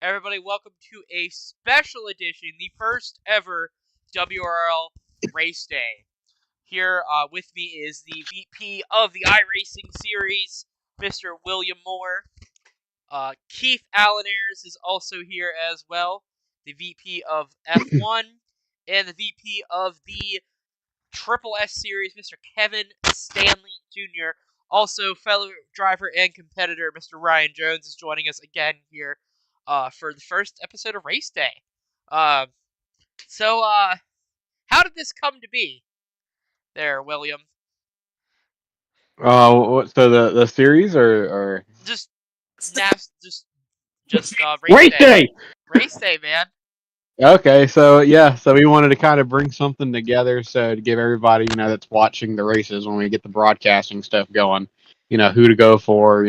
Everybody, welcome to a special edition, the first ever WRL Race Day. Here with me is the VP of the iRacing series, Mr. William Moore. Keith Allenairs is also here as well, the VP of F1, and the VP of the Triple S Series, Mr. Kevin Stanley Jr. Also, fellow driver and competitor, Mr. Ryan Jones, is joining us again here for the first episode of Race Day. So, how did this come to be there, William? So the series or Just, Race Race Day. Day. Race Day, man. Okay, so we wanted to kind of bring something together, so to give everybody that's watching the races when we get the broadcasting stuff going, who to go for,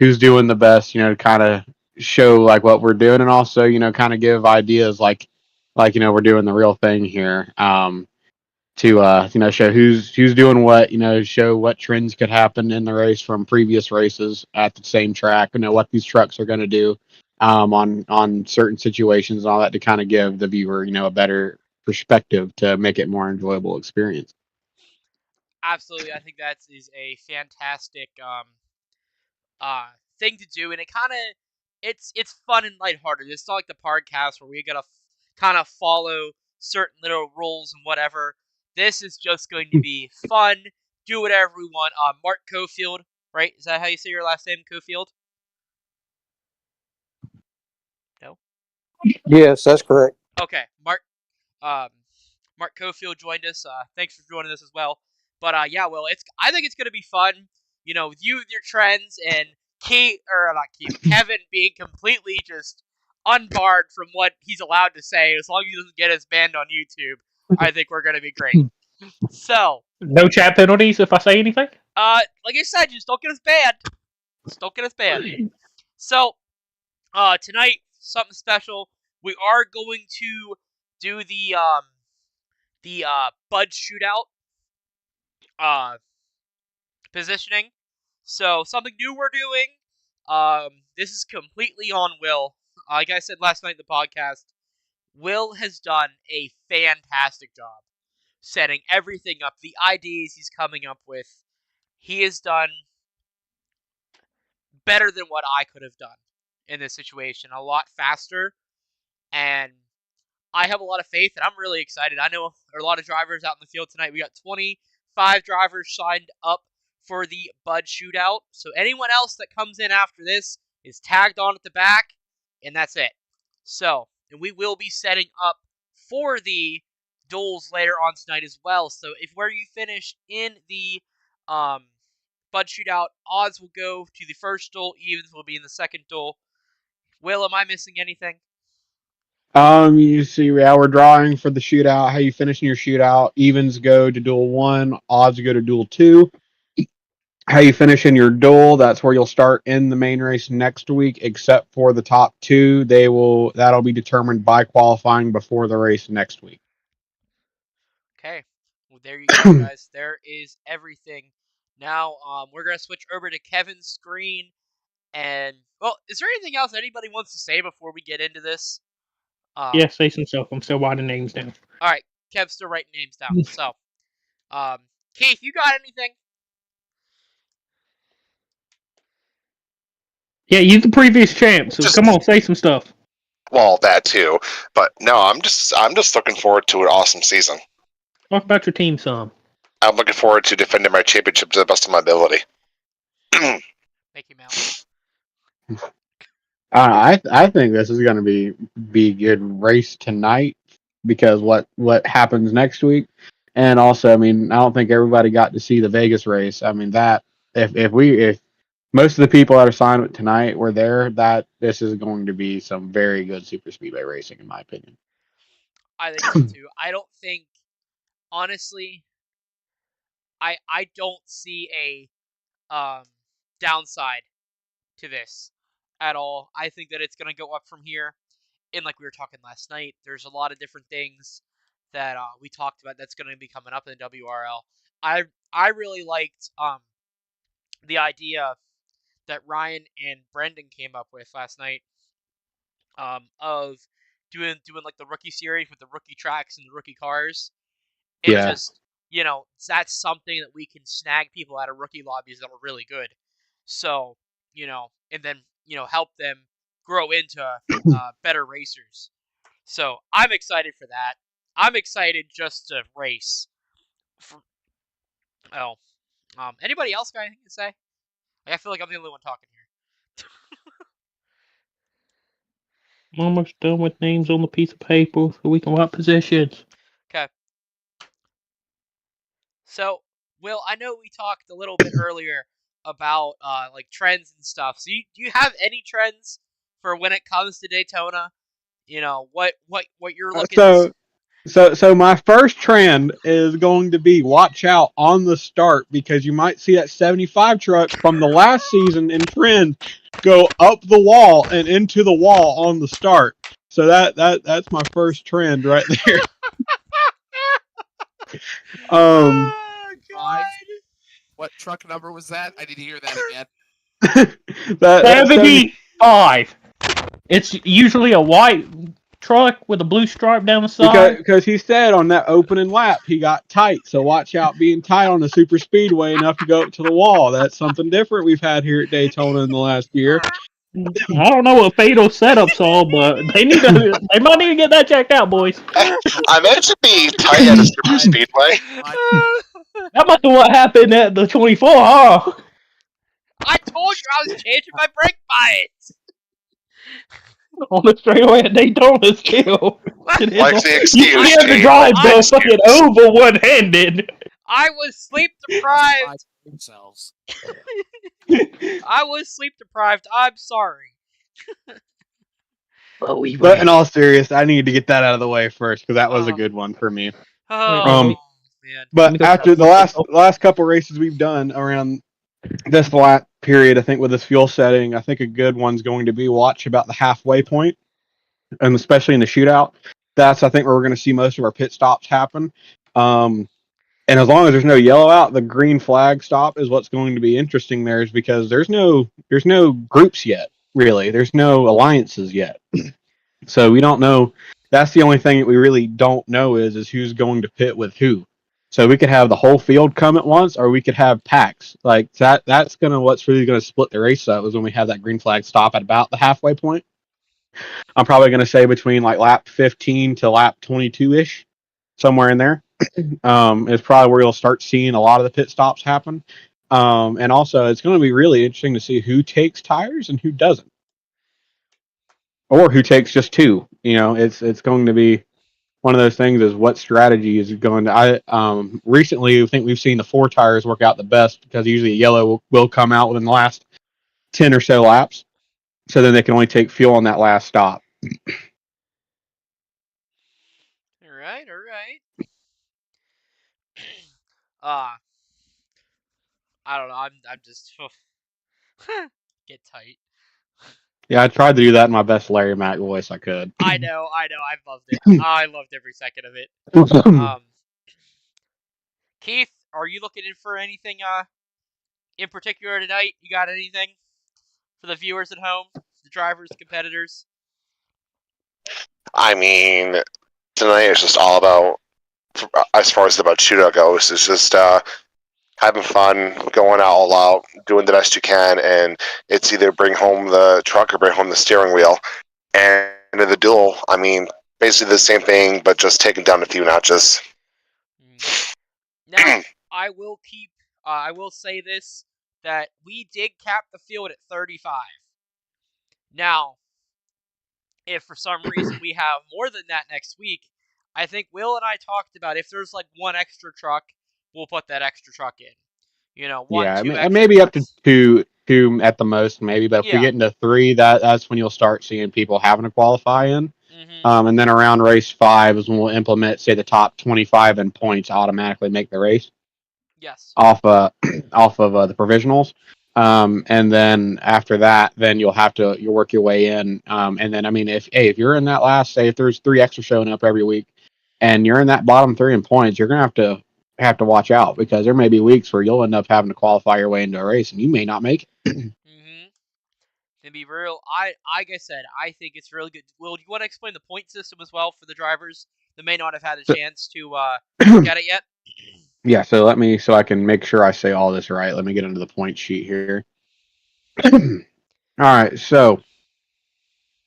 who's doing the best, to kind of show like what we're doing, and also kind of give ideas like we're doing the real thing here. To show who's doing what, show what trends could happen in the race from previous races at the same track, what these trucks are going to do on certain situations and all that, to kind of give the viewer a better perspective to make it more enjoyable experience. Absolutely, I think that is a fantastic thing to do, and it's fun and lighthearted. It's not like the podcast where we gotta kind of follow certain little rules and whatever. This is just going to be fun. Do whatever we want. Mark Cofield, right? Is that how you say your last name, Cofield? No. Yes, that's correct. Okay, Um, Mark Cofield joined us. Thanks for joining us as well. But yeah, well, I think it's gonna be fun. With you with your trends and Kevin being completely just unbarred from what he's allowed to say, as long as he doesn't get us banned on YouTube. I think we're gonna be great. So, No chat penalties if I say anything? like I said, just don't get us banned. Just don't get us banned. So, tonight, something special. We are going to do the Bud shootout positioning. So something new we're doing. This is completely on Will. Like I said last night in the podcast, Will has done a fantastic job setting everything up. The ideas he's coming up with, he has done better than what I could have done in this situation. A lot faster, and I have a lot of faith, and I'm really excited. I know there are a lot of drivers out in the field tonight. We got 25 drivers signed up for the Bud shootout. So anyone else that comes in after this is tagged on at the back, and that's it. So, and we will be setting up for the duels later on tonight as well. So if where you finish in the Bud shootout, odds will go to the first duel, evens will be in the second duel. Will, am I missing anything? You see how we're drawing for the shootout, how you finish in your shootout. Evens go to duel 1, odds go to duel 2. How you finish in your duel, that's where you'll start in the main race next week, except for the top 2. That'll be determined by qualifying before the race next week. Okay. Well, there you go, guys. There is everything. Now, we're gonna switch over to Kevin's screen. And well, is there anything else anybody wants to say before we get into this? Yeah, say some stuff. I'm still writing names down. All right, Kev's still writing names down. So, Keith, you got anything? Yeah, you the previous champ, so come on, say some stuff. Well, that too, but no, I'm just looking forward to an awesome season. Talk about your team some. I'm looking forward to defending my championship to the best of my ability. Mickey Mouse. I think this is going to be a good race tonight, because what happens next week, and also, I mean, I don't think everybody got to see the Vegas race. I mean, that if most of the people that are signed with tonight were there, that this is going to be some very good super speedway racing, in my opinion. I think so too. I don't think, honestly, I don't see a downside to this at all. I think that it's gonna go up from here. And like we were talking last night, there's a lot of different things that we talked about that's going to be coming up in the WRL. I really liked the idea that Ryan and Brendan came up with last night, of doing like the rookie series with the rookie tracks and the rookie cars, and Yeah. just that's something that we can snag people out of rookie lobbies that are really good. So and then help them grow into better racers. So I'm excited for that. I'm excited just to race. Anybody else got anything to say? I feel like I'm the only one talking here. I'm almost done with names on the piece of paper so we can write positions. Okay. So, Will, I know we talked a little bit earlier about like trends and stuff. So, do you have any trends for when it comes to Daytona? What you're looking to So my first trend is going to be watch out on the start, because you might see that 75 truck from the last season in trend go up the wall and into the wall on the start. So that's my first trend right there. Um, God. What truck number was that? I need to hear that again. that 75. It's usually a white truck with a blue stripe down the side. because he said on that opening lap he got tight. So watch out being tight on the super speedway enough to go up to the wall. That's something different we've had here at Daytona in the last year. I don't know what fatal setups are, but they might need to get that checked out, boys. I meant to be tight at a super speedway. That must be what happened at the 24, huh? I told you I was changing my brake bias. On the straightaway at Daytona still. Likes the You excuse. have to Chief. drive the Excuse. fucking over one-handed. I was sleep deprived. Themselves. I was sleep deprived. I'm sorry. But in all seriousness, I need to get that out of the way first, because that was a good one for me. Oh man. But after the last couple races we've done around this lap period, I think with this fuel setting, I think a good one's going to be watch about the halfway point, and especially in the shootout. That's, I think, where we're going to see most of our pit stops happen. And as long as there's no yellow out, the green flag stop is what's going to be interesting there, is because there's no groups yet, really. There's no alliances yet. So we don't know. That's the only thing that we really don't know is who's going to pit with who. So we could have the whole field come at once, or we could have packs. Like that's what's really gonna split the race up, is when we have that green flag stop at about the halfway point. I'm probably gonna say between like lap 15 to lap 22-ish, somewhere in there. Is probably where you'll start seeing a lot of the pit stops happen. And also it's going to be really interesting to see who takes tires and who doesn't, or who takes just two. It's going to be one of those things, is what strategy is going to. Recently I think we've seen the 4 tires work out the best, because usually a yellow will come out within the last 10 or so laps, so then they can only take fuel on that last stop. All right. I don't know. I'm just get tight. Yeah, I tried to do that in my best Larry Mack voice I could. I know. I loved it. I loved every second of it. Keith, are you looking in for anything in particular tonight? You got anything for the viewers at home, the drivers, competitors? I mean, tonight is just all about, as far as about shootout goes, it's just having fun, going all out, doing the best you can, and it's either bring home the truck or bring home the steering wheel. And in the duel, I mean, basically the same thing, but just taking down a few notches. Now, I will say this, that we did cap the field at 35. Now, if for some reason we have more than that next week, I think Will and I talked about, if there's like one extra truck, we'll put that extra truck in. One, yeah, two and extra maybe trucks. up to two at the most, maybe. But if we get into 3, that's when you'll start seeing people having to qualify in. And then around race 5 is when we'll implement, say, the top 25 in points automatically make the race. Yes. Off of the provisionals. And then after that, then you'll work your way in. And then, I mean, if you're in that last, say, if there's 3 extra showing up every week, and you're in that bottom 3 in points, you're gonna have to watch out, because there may be weeks where you'll end up having to qualify your way into a race, and you may not make it. To be real, like I said, I think it's really good. Will, do you want to explain the point system as well for the drivers that may not have had a chance to look at it yet? Yeah, so I can make sure I say all this right. Let me get into the point sheet here. All right, so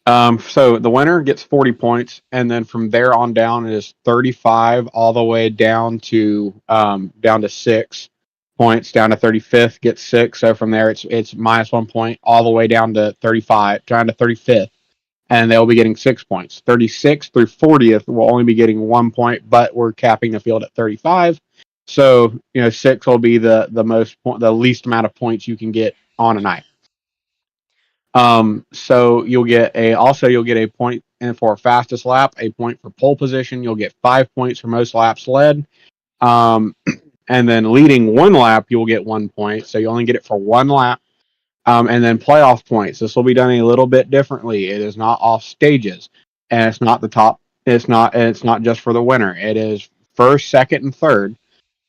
the winner gets 40 points, and then from there on down it is 35 all the way down to 6 points, down to 35th gets 6. So from there it's minus 1 point all the way down to 35, down to 35th, and they'll be getting 6 points. 36 through 40th will only be getting 1 point, but we're capping the field at 35. So 6 will be the least amount of points you can get on a night. So you'll get a point for fastest lap, a point for pole position. You'll get 5 points for most laps led. And then leading one lap, you'll get 1 point. So you only get it for one lap. And then playoff points. This will be done a little bit differently. It is not off stages, and it's not the top. It's not just for the winner. It is first, second, and third.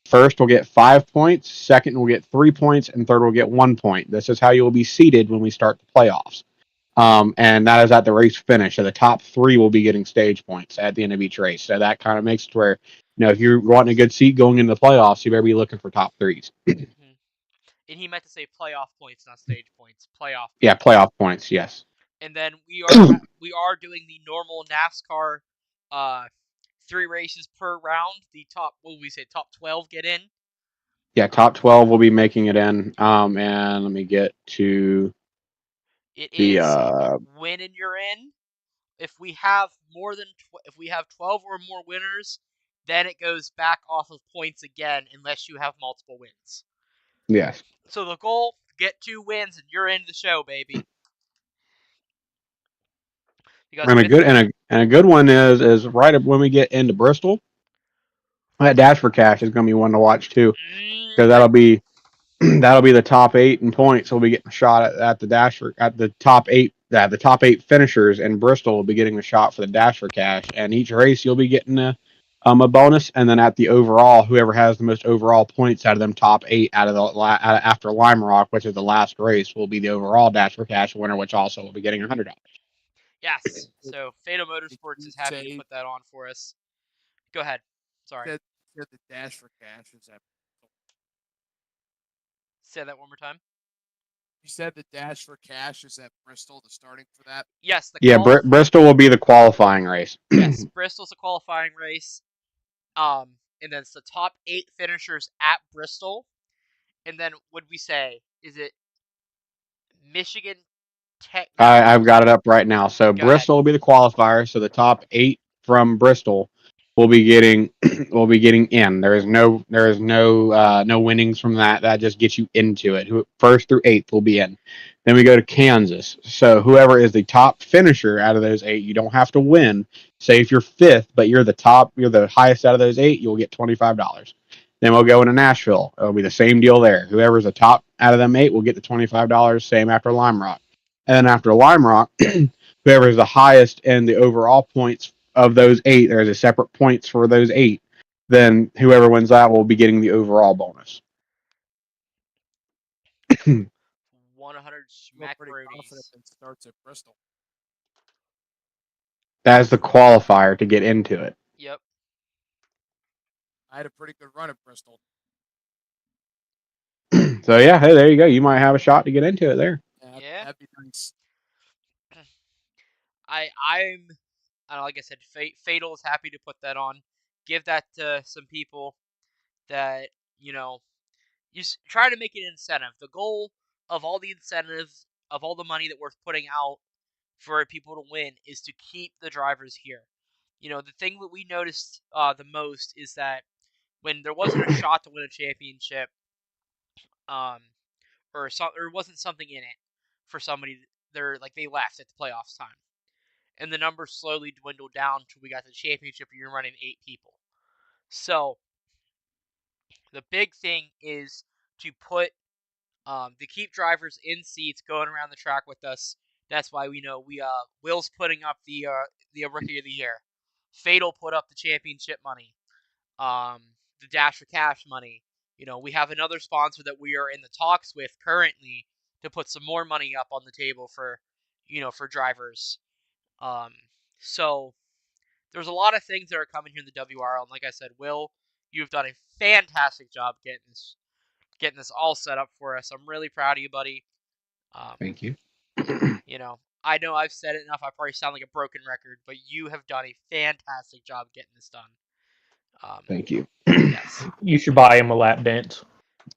First will get 5 points. Second will get 3 points, and third will get 1 point. This is how you will be seated when we start the playoffs. And that is at the race finish. So the top 3 will be getting stage points at the end of each race. So that kind of makes it where, if you're wanting a good seat going into the playoffs, you better be looking for top 3s. And he meant to say playoff points, not stage points. Playoff. Yeah, playoff points. Yes. And then we are doing the normal NASCAR, 3 races per round. The top, top 12 get in. Yeah, top 12 will be making it in. And let me get to it the is win and you're in. If we have if we have 12 or more winners, then it goes back off of points again, unless you have multiple wins. yes. So the goal: get 2 wins and you're in the show, baby. Because And a good one is right when we get into Bristol. That Dash for Cash is going to be one to watch too, because that'll be the top 8 in points. We'll be getting a shot at the Dash at the top 8. The top 8 finishers in Bristol will be getting a shot for the Dash for Cash, and each race you'll be getting a bonus. And then at the overall, whoever has the most overall points out of them top 8 after Lime Rock, which is the last race, will be the overall Dash for Cash winner, which also will be getting $100. Yes. So Fatal Motorsports is happy to put that on for us. Go ahead. Sorry. Said the Dash for Cash is at. Say that one more time. You said the Dash for Cash is at Bristol, the starting for that? Yes. Bristol will be the qualifying race. Yes, Bristol's a qualifying race. And then it's the top 8 finishers at Bristol. And then would we say, is it Michigan Tech? I've got it up right now. So Go Bristol ahead. will be the qualifier. So the top 8 from Bristol will be getting in. There is no winnings from that. That just gets you into it. First through 8th will be in. Then we go to Kansas. So whoever is the top finisher out of those 8, you don't have to win. Say if you're 5th, but you're the highest out of those 8, you'll get $25. Then we'll go into Nashville. It'll be the same deal there. Whoever's the top out of them 8 will get the $25. Same after Lime Rock. And then after Lime Rock, whoever is the highest in the overall points of those 8, there's a separate points for those 8. Then whoever wins that will be getting the overall bonus. 100 smack roadies. It starts at Bristol. That's the qualifier to get into it. Yep. I had a pretty good run at Bristol. So yeah, hey, there you go. You might have a shot to get into it there. Yeah. That'd be nice. I'm like I said, Fatal is happy to put that on. Give that to some people that, you try to make an incentive. The goal of all the incentives, of all the money that we're putting out for people to win, is to keep the drivers here. The thing that we noticed the most is that when there wasn't a shot to win a championship, or wasn't something in it for somebody, they left at the playoffs time. And the numbers slowly dwindled down till we got the championship and you're running 8 people. So the big thing is to keep drivers in seats going around the track with us. That's why we know Will's putting up the Rookie of the Year. Fatal put up the championship money. The Dash for Cash money. We have another sponsor that we are in the talks with currently to put some more money up on the table for, for drivers. So there's a lot of things that are coming here in the WRL, and like I said, Will, you've done a fantastic job getting this all set up for us. I'm really proud of you, buddy. Thank you. I know I've said it enough. I probably sound like a broken record, but you have done a fantastic job getting this done. Thank you. Yes. You should buy him a lap dance.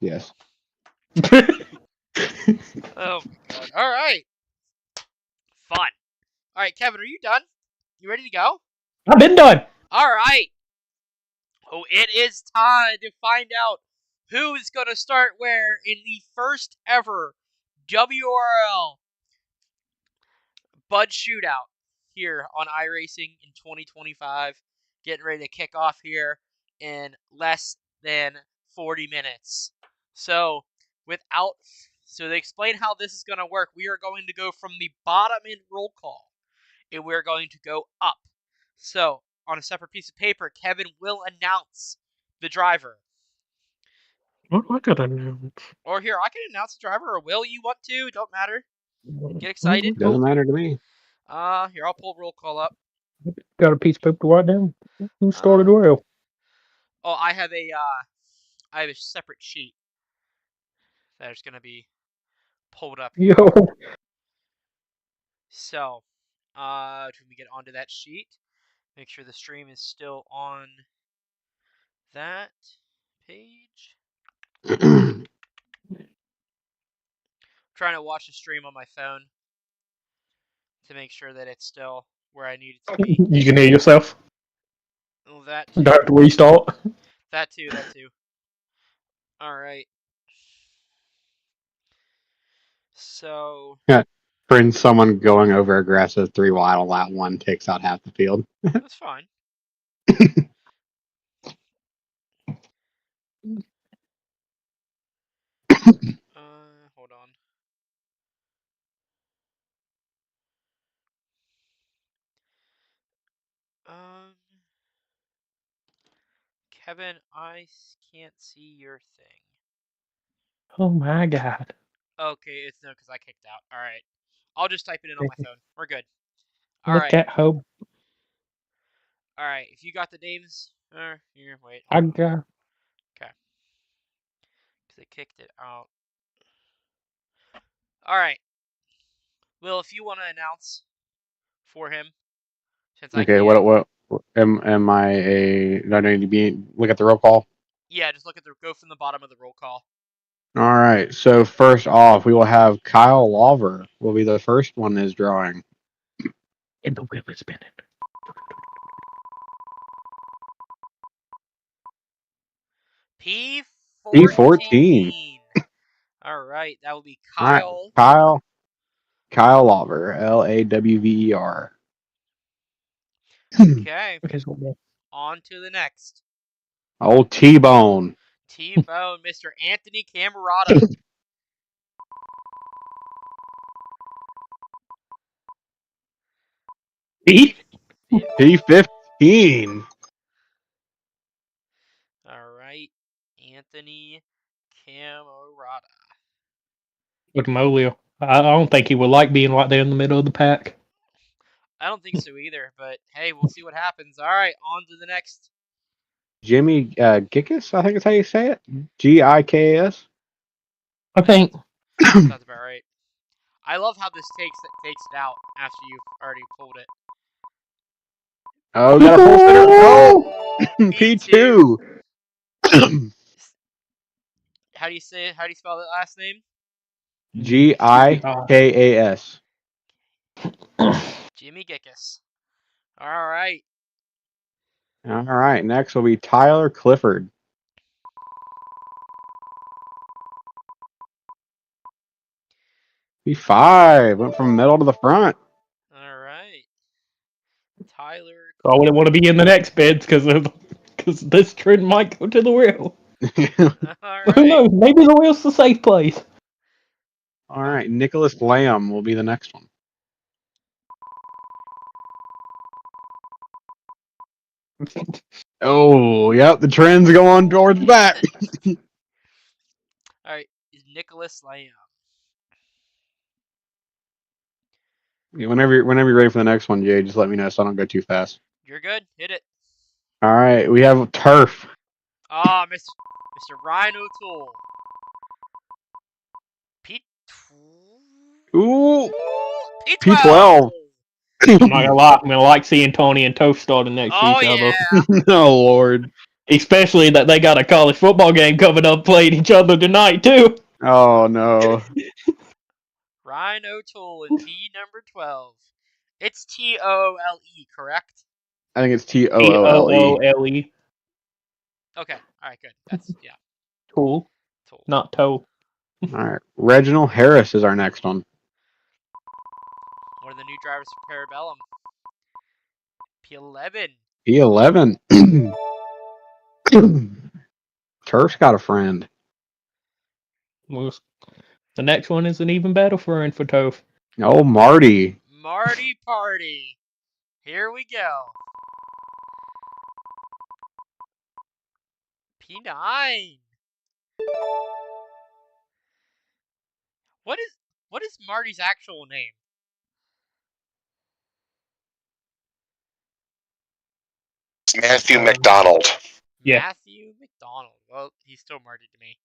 Yes. Oh my god. All right. Fun. All right, Kevin, are you done? You ready to go? I've been done. All right. Oh, it is time to find out who's going to start where in the first ever WRL Bud Shootout here on iRacing in 2025. Getting ready to kick off here in less than 40 minutes. So they explain how this is going to work. We are going to go from the bottom in roll call, and we're going to go up. So on a separate piece of paper, Kevin will announce the driver. What I could announce? Or here, I can announce the driver, or will you want to? Don't matter. Get excited. Doesn't matter to me. Here, I'll pull roll call up. Got a piece of paper to write down. Who started well? Oh, I have a separate sheet that is going to be pulled up here. Yo. So, can we get onto that sheet? Make sure the stream is still on that page. Trying to watch the stream on my phone to make sure that it's still where I need it to be. You can hear yourself. Oh, that Don't have to restart. That too. All right. So. Yeah. For someone going over aggressive 3 wide on lap 1 takes out half the field. That's fine. Hold on. Kevin, I can't see your thing. Oh my god. Okay, it's no, because I kicked out. All right. I'll just type it in on my phone. We're good. All Look right. at Hope. All right. If you got the names, here, wait. I got. Okay. Because they kicked it out. All right. Will, if you want to announce for him, since I Okay, can't. what am I a? Do I need to be look at the roll call? Yeah, just go from the bottom of the roll call. All right. So first off, we will have Kyle Lawver will be the first one is drawing. And the wheel is spinning. P14. All right, that will be Kyle. Right. Kyle Lawver, Lawver. Okay. On to the next. Old T-Bone. T-Bone, Mr. Anthony Camerata. P15. All right, Anthony Camerata. Look at Molio. I don't think he would like being right there in the middle of the pack. I don't think so either, but hey, we'll see what happens. All right, on to the next. Jimmy Gickus, I think is how you say it. Gikas. I think. Sounds about right. I love how this takes it out after you've already pulled it. Oh, got a full sitter. Oh! P2. How do you say it? How do you spell that last name? Gikas. Jimmy Gickus. All right. All right. Next will be Tyler Clifford. P5 went from middle to the front. All right. Tyler. I wouldn't want to be in the next bid because this trend might go to the wheel. All right. Who knows? Maybe the wheel's the safe place. All right. Nicholas Lamb will be the next one. Oh, yep. The trend's going towards the back. All right. Is Nicholas Lamb. Whenever you're ready for the next one, Jay, just let me know so I don't go too fast. You're good. Hit it. All right, we have turf. Ah, Mr. Ryan O'Toole. Pete. Ooh, P12. P12. I'm not gonna lie. I'm gonna like seeing Tony and Toast starting next to Oh each other. yeah. Oh Lord. Especially that they got a college football game coming up playing each other tonight too. Oh no. Ryan O'Toole in P number 12. It's Toole, correct? I think it's Toole. Toole. Okay. All right. Good. That's yeah. Tool, Toole. not toe. All right, Reginald Harris is our next one. One of the new drivers for Parabellum. P11. P11. Turf's got a friend. Well, the next one is an even better friend for Toph. Oh, Marty. Marty Party. Here we go. P9. What is Marty's actual name? Matthew McDonald. Yeah. Matthew McDonald. Well, he's still Marty to me.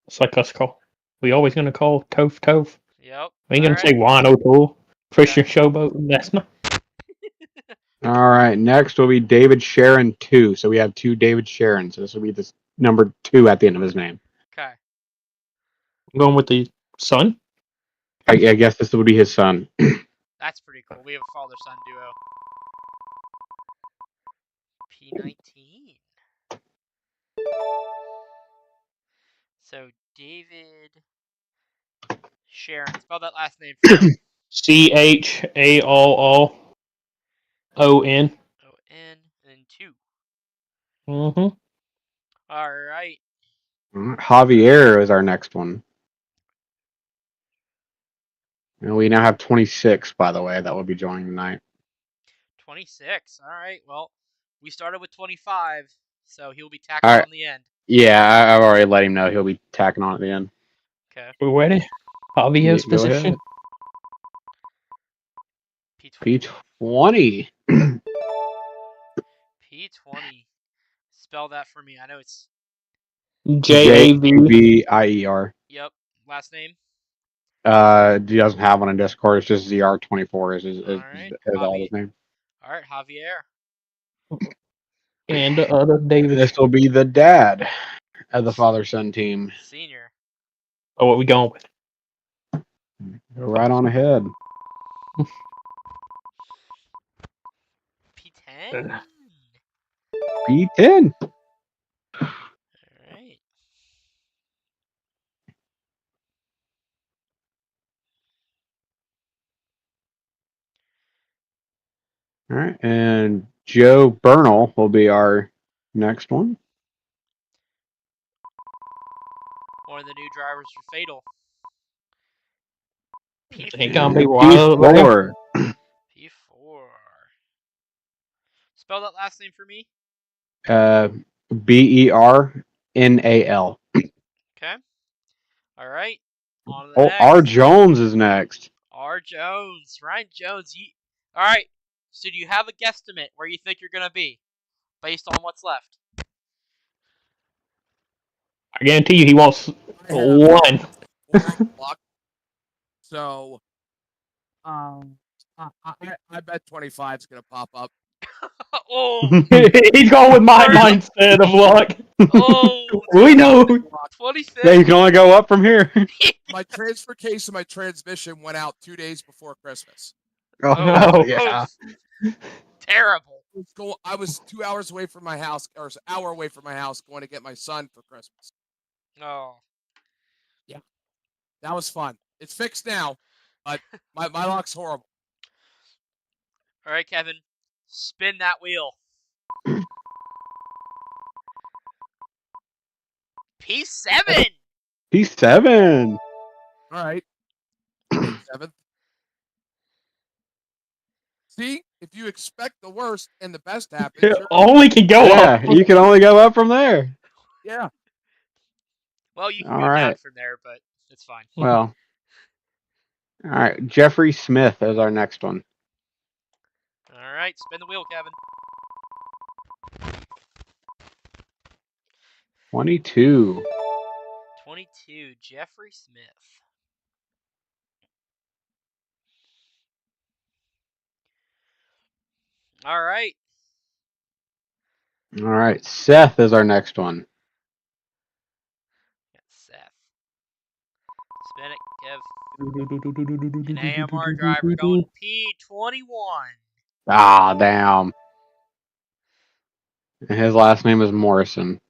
It's like us call. We always gonna call Toph. Yep. We ain't gonna Alright. say Juan O'Toole, Christian Showboat. That's not. All right, next will be David Sharon 2. So we have two David Sharons. So this will be this number 2 at the end of his name. Okay. I'm going with the son. I guess this would be his son. That's pretty cool. We have a father-son duo. P19. So David Sharon. Spell that last name for me. CHALLON. O-N and 2. Mm-hmm. Alright. Javier is our next one. And we now have 26, by the way, that will be joining tonight. 26. Alright. Well, we started with 25, so he'll be tacking on the end. Yeah, I've already let him know he'll be tacking on at the end. Okay. We're ready. Javier's Go position. ahead. P20. P20. P20. Spell that for me. I know it's... JAVIER. Yep. Last name? He doesn't have one in Discord. It's just ZR24 is all his name. Alright, Javier. And the other David. This will be the dad of the father-son team. Senior. Oh, what we going with? Go right on ahead. P10. P10. Alright. All right, and Joe Bernal will be our next one. One of the new drivers for Fatal. Ain't gonna be P4. P4. Spell that last name for me. BERNAL. Okay. Alright. On to the next. R. Jones is next. R. Jones. Ryan Jones. Alright. So do you have a guesstimate where you think you're going to be based on what's left? I guarantee you he wants one. So, I bet 25 is gonna pop up. Oh. He's going with my mindset of luck. Oh. We know. 26. Yeah, you can only go up from here. My transfer case and my transmission went out 2 days before Christmas. Oh, yeah. Terrible. I was 2 hours away from my house, or an hour away from my house, going to get my son for Christmas. Oh. Yeah, that was fun. It's fixed now, but my luck's horrible. All right, Kevin. Spin that wheel. P7. P7. All right. P7. See, if you expect the worst and the best happens, only can go up. Yeah, you can only go up from there. Yeah. Well, you can All go right. down from there, but it's fine. Well, All right, Jeffrey Smith is our next one. All right, spin the wheel, Kevin. 22. 22, Jeffrey Smith. All right. All right, Seth is our next one. Got Seth. Spin it, Kev. An AMR driver going P21. Ah, damn. And his last name is Morrison.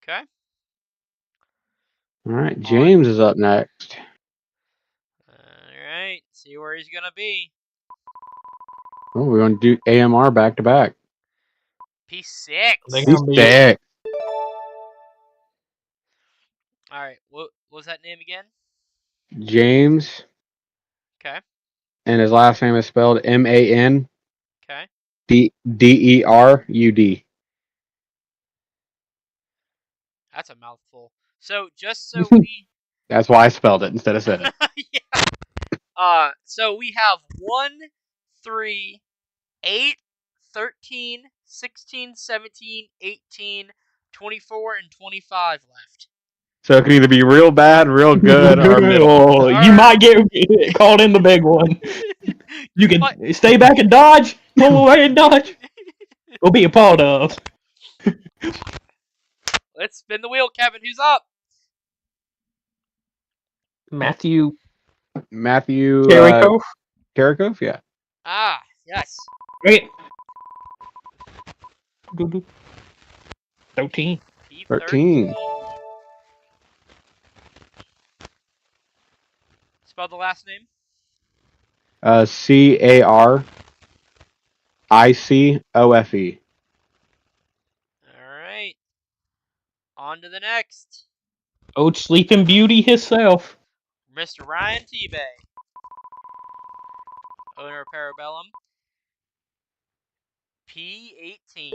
Okay. All right, James is up next. All right. See where he's going to be. Oh, we're going to do AMR back to back. P6. They're gonna be P6. All right. What was that name again? James, Okay. and his last name is spelled MANDERUD. Okay. That's a mouthful. So just so we That's why I spelled it instead of said it. yeah. So we have 1, 3, 8, 13, 16, 17, 18, 24, and 25 left. So it can either be real bad, real good, or middle. You might get called in the big one. You can stay back and dodge, pull away and dodge. We'll be a part of. Let's spin the wheel, Kevin. Who's up? Matthew Carrico? Carrico? Yeah. Ah, yes. Wait. 13. P13. Spell the last name. CARICOFE. Alright. On to the next. Old Sleeping Beauty himself. Mr. Ryan T-Bay. Owner of Parabellum. P18.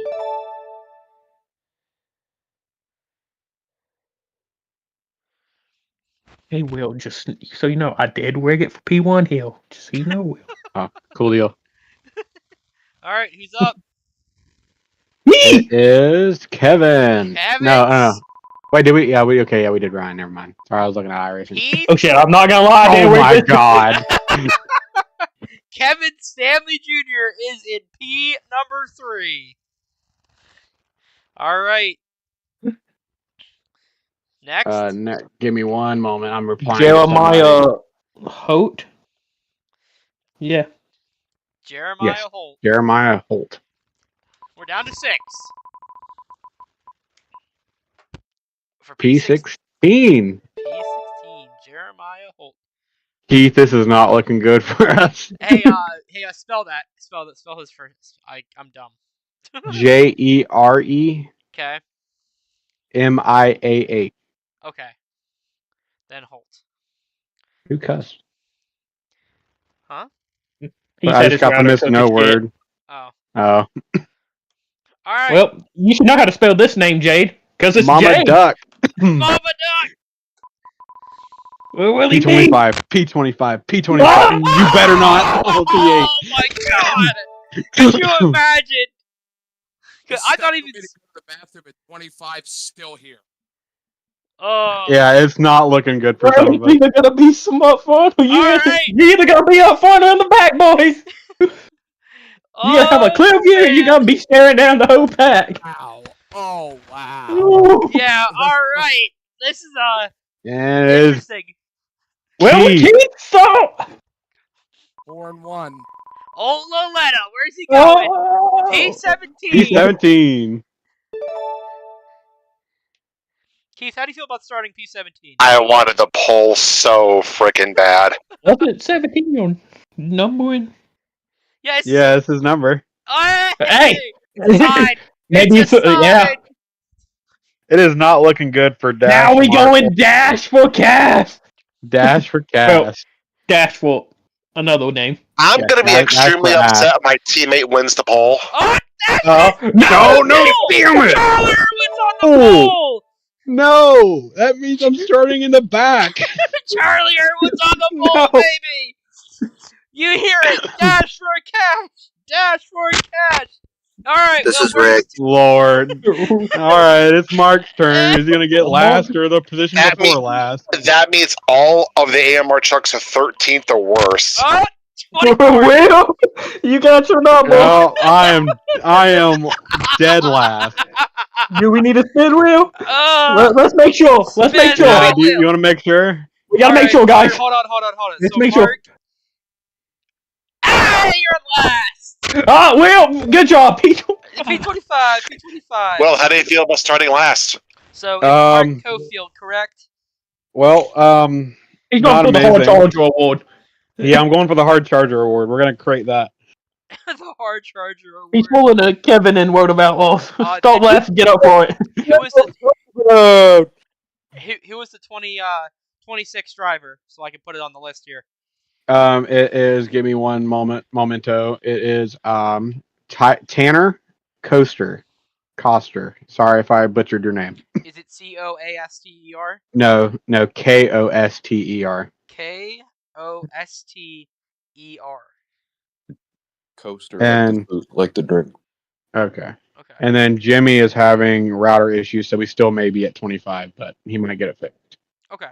Hey, Will, just so you know, I did rig it for P1 Hill. Just so you know, Will. Oh, cool deal. Alright, who's up? It is Kevin. Kevin? No. Wait, did we? Yeah, we did Ryan. Never mind. Sorry, I was looking at iRacing. Oh shit, I'm not gonna lie. Oh my god. Kevin Stanley Jr. is in P number 3. Alright. Next. Give me one moment. I'm replying. Jeremiah Holt. Yeah. Jeremiah Yes. Holt. Jeremiah Holt. We're down to 6. For P16. P16, Jeremiah Holt. Keith, this is not looking good for us. Hey, spell that. Spell his first. I'm dumb. JEREMIAH. Okay. Okay. Then Holt. Who cussed? Huh? I just got the miss no word. Oh. Oh. Alright. Well, you should know how to spell this name, Jade. Because it's Mama Jade. Duck. Mama Duck! What will he be? P25. P25. You better not. Oh my god! Could you imagine? I thought even. To the bathroom at 25 still here. Oh. Yeah, it's not looking good for some of us. It's either gonna be some up front or you're either gonna be up front or in the back, boys. You gotta have a clear view and you're gonna be staring down the whole pack. Wow. Oh, wow. Ooh. Yeah, alright. This is, And it is interesting. Well, Keith saw. 4-1. Oh, Loletta, where's he going? Oh. P17. P17. Keith, how do you feel about starting P17? I wanted the poll so freaking bad. Wasn't 17 your numbering? Yes. Yeah, it's his number. Hey! Hey! Maybe it's yeah. It is not looking good for Dash. Now we go in Dash for Cass. Dash for Cass. Well, Dash for another name. I'm gonna be extremely upset if my teammate wins the poll. Oh, no, damn it! Controller wins on the poll! No, that means I'm starting in the back. Charlie Irwin's on the pole, No. baby! You hear it! Dash for a cash! Dash for a cash! Alright, This well, is rigged. Lord. All right, it's Mark's turn. Is he gonna get last or the position That before means- last? That means all of the AMR trucks are 13th or worse. 24! Will, you got your number. No, I am dead last. Do we need a spin wheel? Uh, Let's make sure. Let's make spin sure. Yeah, the do you want to make sure? We gotta make Alright, sure, guys. Hold on. Let's So make Mark, sure. you're last! Ah, Will, good job, Pete. P25. Well, how do you feel about starting last? So it's Mark Um, Cofield, correct? Well, He's not going for the hard amazing. charger award. Yeah, I'm going for the hard charger award. We're gonna create that. The hard charger award. He's pulling a Kevin in World of Outlaws. Stop did- laughing, get up for it. Who was the Uh, who was the 26 driver? So I can put it on the list here. it is. Give me one memento. It is Tanner Coaster. Sorry if I butchered your name. Is it Coaster? No, Koster. Koster. Coaster, And- like the drink. Okay. Okay. And then Jimmy is having router issues, so we still may be at 25, but he might get it fixed. Okay.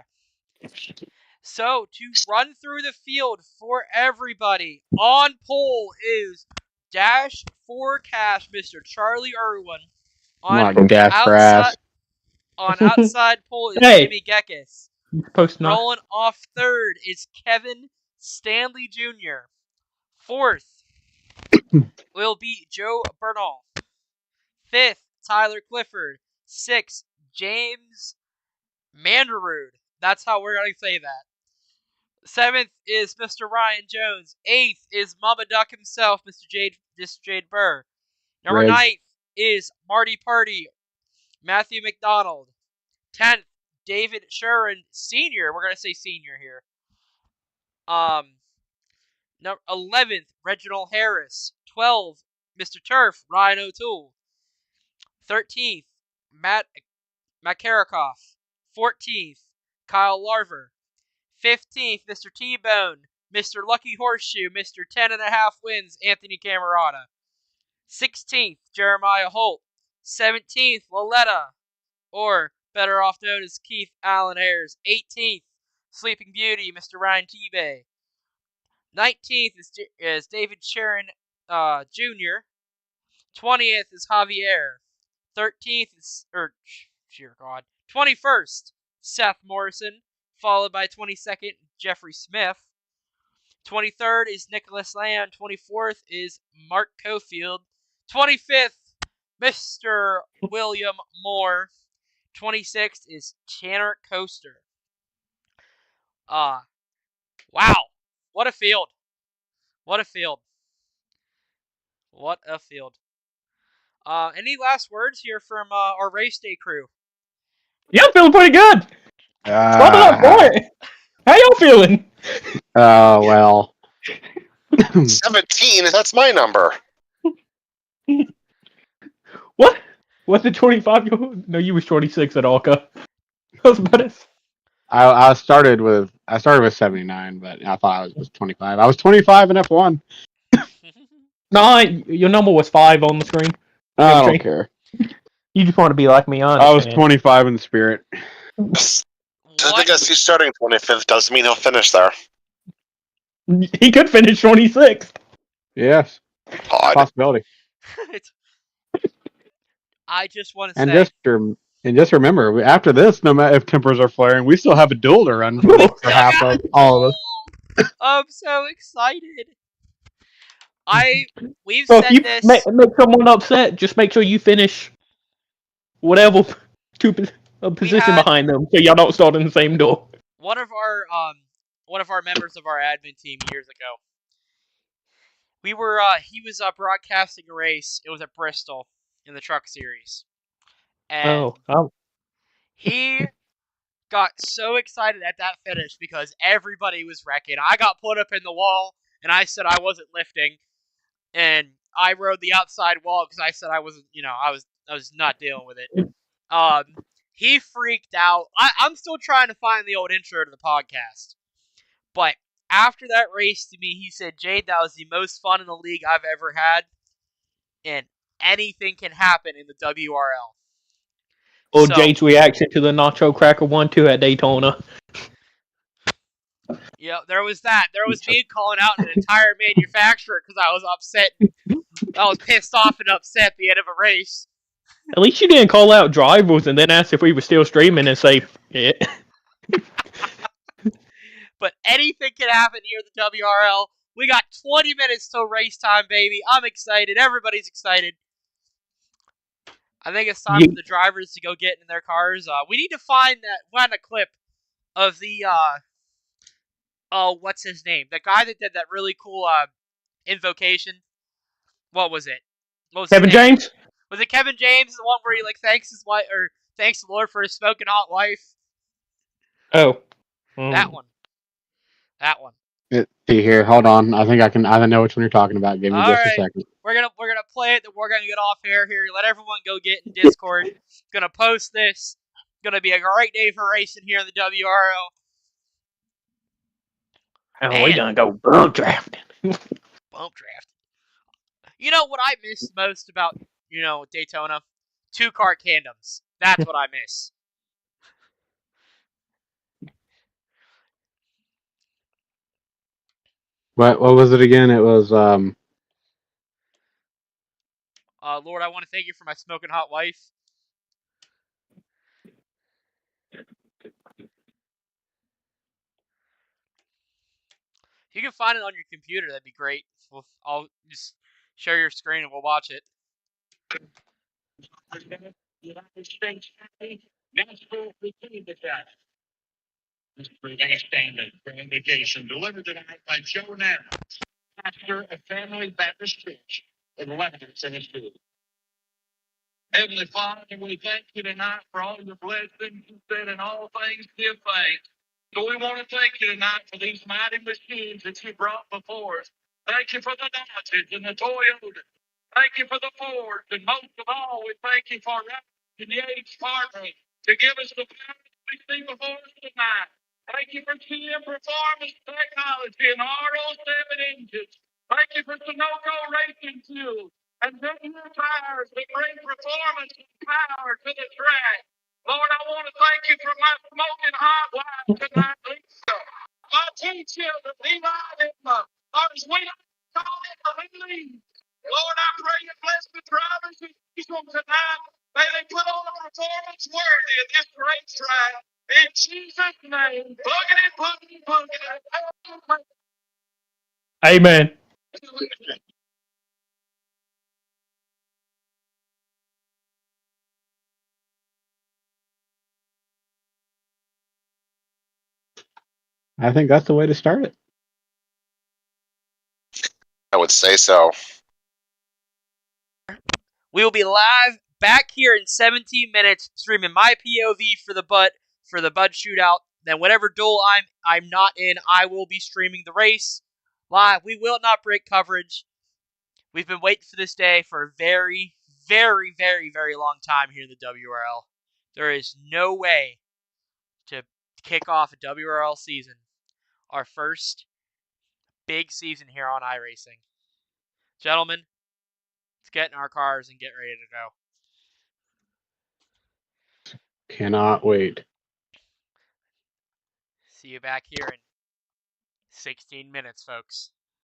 So to run through the field for everybody, on pole is Dash for Cash, Mr. Charlie Irwin. Like Dash for ass. On outside pole is Hey. Jimmy Geckis. Post not. Rolling off third is Kevin Stanley Jr. Fourth will be Joe Bernal. Fifth, Tyler Clifford. Sixth, James Mandarood. That's how we're going to say that. Seventh is Mr. Ryan Jones. Eighth is Mama Duck himself, Mr. Jade Burr. Number Rigged. 9 is Marty Party, Matthew McDonald. 10th, David Shuren Sr. We're going to say senior here. 11th, Reginald Harris. 12th, Mr. Turf, Ryan O'Toole. 13th, Matt Makarikoff. 14th, Kyle Larver. 15th, Mr. T-Bone, Mr. Lucky Horseshoe, Mr. 10.5 wins, Anthony Camerata. 16th, Jeremiah Holt. 17th, Loletta, or better off known as Keith Allen Ayers. 18th, Sleeping Beauty, Mr. Ryan T-Bay. 19th is David Sharon Jr. 20th is Javier. 13th is, 21st, Seth Morrison, followed by 22nd, Jeffrey Smith. 23rd is Nicholas Land. 24th is Mark Cofield. 25th, Mr. William Moore. 26th is Tanner Coaster. Wow. What a field. What a field. What a field. Any last words here from our race day crew? Yeah, I'm feeling pretty good. Stop it up, boy. How y'all feeling? Well. 17, that's my number. What? Was it 25? No, you was 26 at Alka. I was about to... I started with 79, but I thought I was 25. I was 25 in F1. No, your number was 5 on the screen. I don't care. You just want to be like me, I I was understand. 25 in the spirit. Just because he's starting 25th doesn't mean he'll finish there. He could finish 26. Yes, Odd. possibility. I just want to And say, just remember, after this, no matter if tempers are flaring, we still have a duel to run for half of all of us. I'm so excited. We've So said if you this. make someone upset, just make sure you finish whatever position had- behind them, so y'all don't start in the same door. One of our members of our admin team years ago. He was broadcasting a race. It was at Bristol in the truck series, and he got so excited at that finish because everybody was wrecking. I got put up in the wall, and I said I wasn't lifting, and I rode the outside wall because I said I wasn't. I was not dealing with it. He freaked out. I'm still trying to find the old intro to the podcast. But after that race to me, he said, Jade, that was the most fun in the league I've ever had. And anything can happen in the WRL. Or So, Jade's reaction to the Nacho Cracker 1-2 at Daytona. yeah, there was that. There was me calling out an entire manufacturer because I was upset. I was pissed off and upset at the end of a race. At least you didn't call out drivers and then ask if we were still streaming and say, yeah. But anything can happen here at the WRL. We got 20 minutes till race time, baby. I'm excited. Everybody's excited. I think it's time for the drivers to go get in their cars. We need to find a clip of the what's his name? The guy that did that really cool invocation. What was it? What was Kevin his name? James? Was it Kevin James? The one where he thanks his wife or thanks the Lord for his smoking hot wife? Oh. That one. That one. See here, hold on. I know which one you're talking about. Give me just a second. We're gonna play it, then we're gonna get off air here. Let everyone go get in Discord. Gonna post this. Gonna be a great day for racing here in the WRL. And we gonna go bump drafting. Bump draft. You know what I miss most about, Daytona? 2-car tandems. That's what I miss. What was it again? It was Lord, I want to thank you for my smoking hot wife. If you can find it on your computer, that'd be great. I'll just share your screen and we'll watch it. United States NASCAR received the cash. Standard for indication delivered tonight by Joe Nana, pastor of Family Baptist Church in Lebanon, Tennessee. Heavenly Father, we thank you tonight for all your blessings. You said in all things give thanks. So we want to thank you tonight for these mighty machines that you brought before us. Thank you for the Dodges and the Toyotas. Thank you for the Fords, and most of all, we thank you for the Yates partners to give us the power we see before us tonight. Thank you for GM Performance Technology and RO7 engines. Thank you for Sunoco Racing Fuel and Goodyear tires that bring performance and power to the track. Lord, I want to thank you for my smoking hot wife tonight, Lisa. My two children, Levi and Emma, our sweet Lily. Lord, I pray you bless the drivers who use them tonight. May they put on a performance worthy of this racetrack. In Jesus' name, boogity, boogity, boogity. Amen. I think that's the way to start it. I would say so. We will be live back here in 17 minutes, streaming my POV for the Bud Shootout. Then whatever duel I'm not in, I will be streaming the race live. We will not break coverage. We've been waiting for this day for a very, very, very, very long time here in the WRL. There is no way to kick off a WRL season, our first big season here on iRacing. Gentlemen, let's get in our cars and get ready to go. Cannot wait. See you back here in 16 minutes, folks.